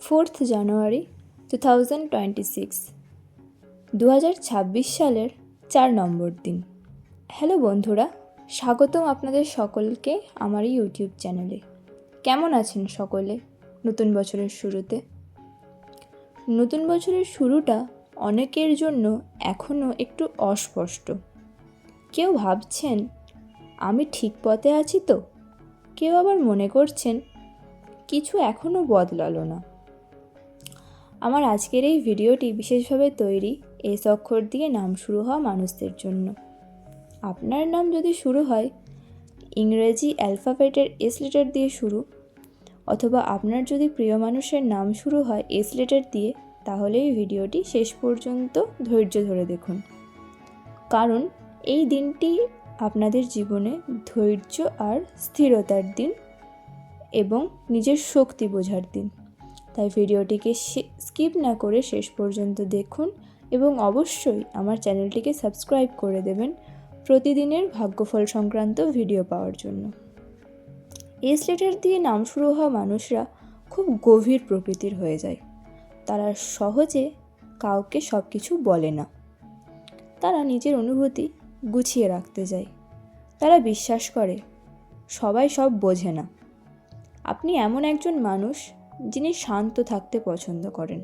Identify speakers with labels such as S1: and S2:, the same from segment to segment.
S1: 4th জানুয়ারি 2026 2026 সালের 4 নম্বর দিন। Hello বন্ধুরা, স্বাগতম আপনাদের সকলকে আমার ইউটিউব চ্যানেলে। কেমন আছেন সকলে নতুন বছরের শুরুতে? নতুন বছরের শুরুটা অনেকের জন্য এখনও একটু অস্পষ্ট। কেউ ভাবছেন আমি ঠিক পথে আছি তো, কেউ আবার মনে করছেন কিছু এখনও বদলালো না। আমার আজকের এই ভিডিওটি বিশেষভাবে তৈরি এস অক্ষর দিয়ে নাম শুরু হওয়া মানুষদের জন্য। আপনার নাম যদি শুরু হয় ইংরেজি অ্যালফাবেটের এস লেটার দিয়ে শুরু, অথবা আপনার যদি প্রিয় মানুষের নাম শুরু হয় এস লেটার দিয়ে, তাহলে এই ভিডিওটি শেষ পর্যন্ত ধৈর্য ধরে দেখুন, কারণ এই দিনটি আপনাদের জীবনে ধৈর্য আর স্থিরতার দিন এবং নিজের শক্তি বোঝার দিন। তাই ভিডিওটিকে স্কিপ না করে শেষ পর্যন্ত দেখুন এবং অবশ্যই আমার চ্যানেলটিকে সাবস্ক্রাইব করে দেবেন প্রতিদিনের ভাগ্যফল সংক্রান্ত ভিডিও পাওয়ার জন্য। এস লেটার দিয়ে নাম শুরু হওয়া মানুষরা খুব গভীর প্রকৃতির হয়ে যায়। তারা সহজে কাউকে সব কিছু বলে না। তারা নিজের অনুভূতি গুছিয়ে রাখতে চায়। তারা বিশ্বাস করে সবাই সব বোঝে না। আপনি এমন একজন মানুষ যিনি শান্ত থাকতে পছন্দ করেন,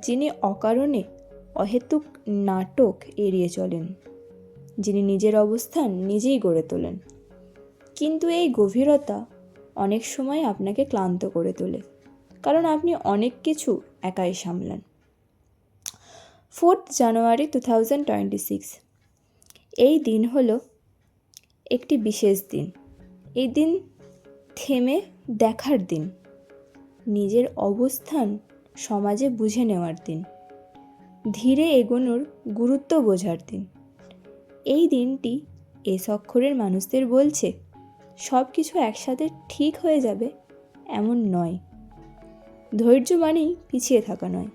S1: যিনি অকারণে অহেতুক নাটক এড়িয়ে চলেন, যিনি নিজের অবস্থান নিজেই গড়ে তোলেন। কিন্তু এই গভীরতা অনেক সময় আপনাকে ক্লান্ত করে তোলে, কারণ আপনি অনেক কিছু একাই সামলান। 4th জানুয়ারি 2026 এই দিন হলো একটি বিশেষ দিন। এই দিন থেমে দেখার দিন, নিজের অবস্থান সমাজে বুঝে নেওয়ার দিন, ধীরে এগোনোর গুরুত্ব বোঝার দিন। এই দিনটি এস অক্ষরের মানুষদের বলছে সব কিছু একসাথে ঠিক হয়ে যাবে এমন নয়। ধৈর্য মানেই পিছিয়ে থাকা নয়,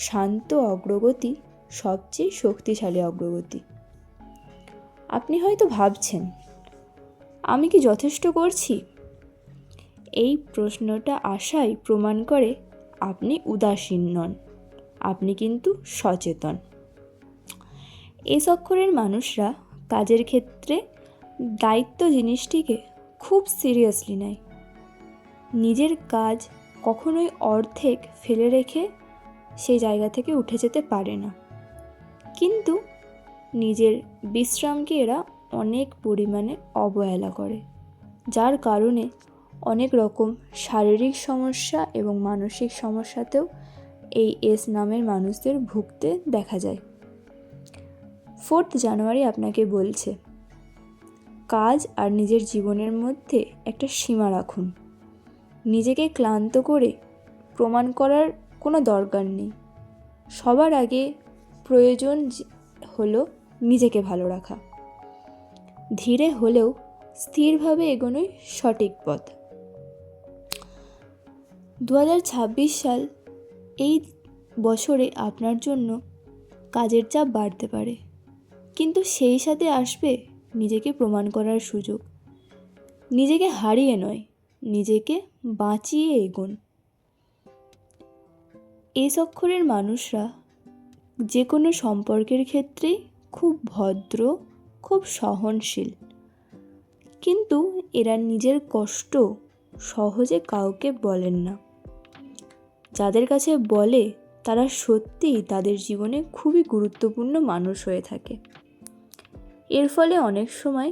S1: শান্ত অগ্রগতি সবচেয়ে শক্তিশালী অগ্রগতি। আপনি হয়তো ভাবছেন আমি কি যথেষ্ট করছি? এই প্রশ্নটা আশাই প্রমাণ করে আপনি উদাসীন নন, আপনি কিন্তু সচেতন। এস অক্ষরের মানুষরা কাজের ক্ষেত্রে দায়িত্ব জিনিসটিকে খুব সিরিয়াসলি নেয়। নিজের কাজ কখনোই অর্ধেক ফেলে রেখে সেই জায়গা থেকে উঠে যেতে পারে না। কিন্তু নিজের বিশ্রামকে এরা অনেক পরিমাণে অবহেলা করে, যার কারণে অনেক রকম শারীরিক সমস্যা এবং মানসিক সমস্যাতেও এই এস নামের মানুষদের ভুগতে দেখা যায়। 4th জানুয়ারি আপনাকে বলছে কাজ আর নিজের জীবনের মধ্যে একটা সীমা রাখুন। নিজেকে ক্লান্ত করে প্রমাণ করার কোনো দরকার নেই। সবার আগে প্রয়োজন হলো নিজেকে ভালো রাখা। ধীরে হলেও স্থিরভাবে এগোনোই সঠিক পথ। 2026 সাল এই বছরে আপনার জন্য কাজের চাপ বাড়তে পারে, কিন্তু সেই সাথে আসবে নিজেকে প্রমাণ করার সুযোগ। নিজেকে হারিয়ে নয়, নিজেকে বাঁচিয়ে এগোন। এস অক্ষরের মানুষরা যে কোনো সম্পর্কের ক্ষেত্রেই খুব ভদ্র, খুব সহনশীল, কিন্তু এরা নিজের কষ্ট সহজে কাউকে বলেন না। যাদের কাছে বলে তারা সত্যিই তাদের জীবনে খুবই গুরুত্বপূর্ণ মানুষ হয়ে থাকে। এর ফলে অনেক সময়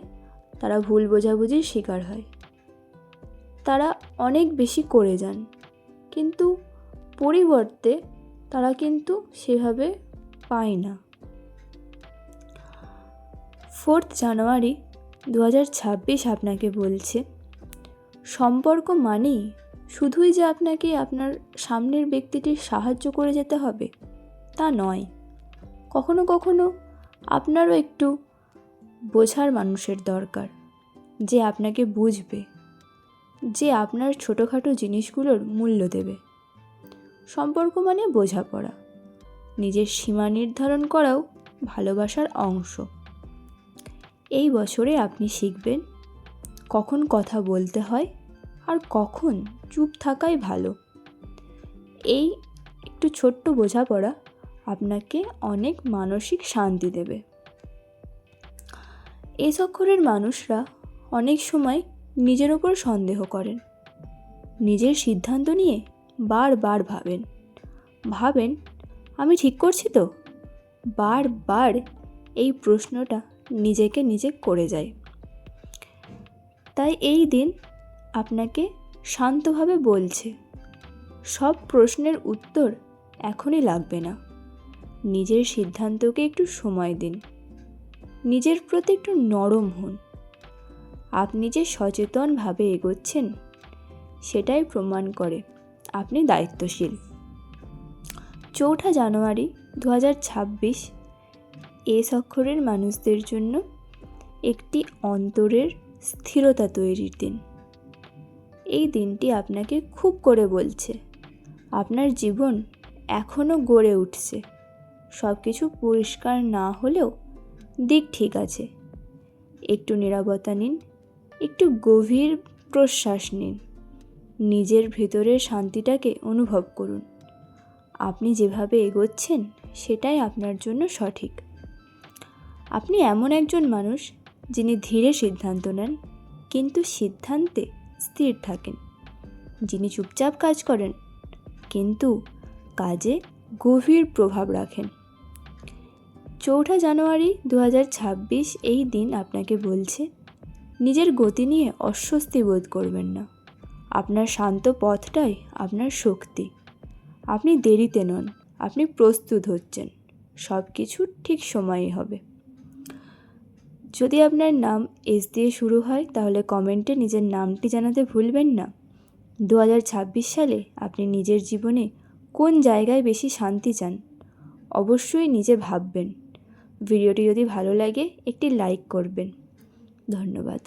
S1: তারা ভুল বোঝাবুঝির শিকার হয়। তারা অনেক বেশি করে যান, কিন্তু পরিবর্তে তারা কিন্তু সেভাবে পায় না। 4th জানুয়ারি 2026 আপনাকে বলছে সম্পর্ক মানেই শুধুই যে আপনাকে আপনার সামনের ব্যক্তিটির সাহায্য করে যেতে হবে তা নয়। কখনো কখনো আপনারও একটু বোঝার মানুষের দরকার, যে আপনাকে বুঝবে, যে আপনার ছোটোখাটো জিনিসগুলোর মূল্য দেবে। সম্পর্ক মানে বোঝাপড়া, নিজের সীমা নির্ধারণ করাও ভালোবাসার অংশ। এই বছরে আপনি শিখবেন কখন কথা বলতে হয় আর কখন চুপ থাকাই ভালো। এই একটু ছোট্ট বোঝাপড়া আপনাকে অনেক মানসিক শান্তি দেবে। এস অক্ষরের মানুষরা অনেক সময় নিজের ওপর সন্দেহ করেন, নিজের সিদ্ধান্ত নিয়ে বারবার ভাবেন আমি ঠিক করছি তো? বারবার এই প্রশ্নটা নিজে করে যায়। তাই এই দিন আপনাকে শান্তভাবে বলছে, সব প্রশ্নের উত্তর এখনই লাগবে না। নিজের সিদ্ধান্তকে একটু সময় দিন, নিজের প্রতি একটু নরম হন। আপনি যে সচেতনভাবে এগোচ্ছেন সেটাই প্রমাণ করে আপনি দায়িত্বশীল। 4 জানুয়ারি 2026 এস অক্ষরের মানুষদের জন্য একটি অন্তরের স্থিরতা তৈরির দিন। এই দিনটি আপনাকে খুব করে বলছে, আপনার জীবন এখনও গড়ে উঠছে। সব কিছু পরিষ্কার না হলেও দিক ঠিক আছে। একটু নীরবতা নিন, একটু গভীর প্রশ্বাস নিন, নিজের ভেতরের শান্তিটাকে অনুভব করুন। আপনি যেভাবে এগোচ্ছেন সেটাই আপনার জন্য সঠিক। আপনি এমন একজন মানুষ যিনি ধীরে সিদ্ধান্ত নেন কিন্তু সিদ্ধান্তে স্থির থাকেন, যিনি চুপচাপ কাজ করেন কিন্তু কাজে গভীর প্রভাব রাখেন। 4 জানুয়ারি 2026 এই দিন আপনাকে বলছে, নিজের গতি নিয়ে অস্বস্তি বোধ করবেন না। আপনার শান্ত পথটাই আপনার শক্তি। আপনি দেরিতে নন, আপনি প্রস্তুত হচ্ছেন। সব কিছু ঠিক সময়ে হবে। যদি আপনার নাম এস দিয়ে শুরু হয় তাহলে কমেন্টে নিজের নামটি জানাতে ভুলবেন না। 2026 সালে আপনি নিজের জীবনে কোন জায়গায় বেশি শান্তি চান অবশ্যই নিজে ভাববেন। ভিডিওটি যদি ভালো লাগে একটি লাইক করবেন। ধন্যবাদ।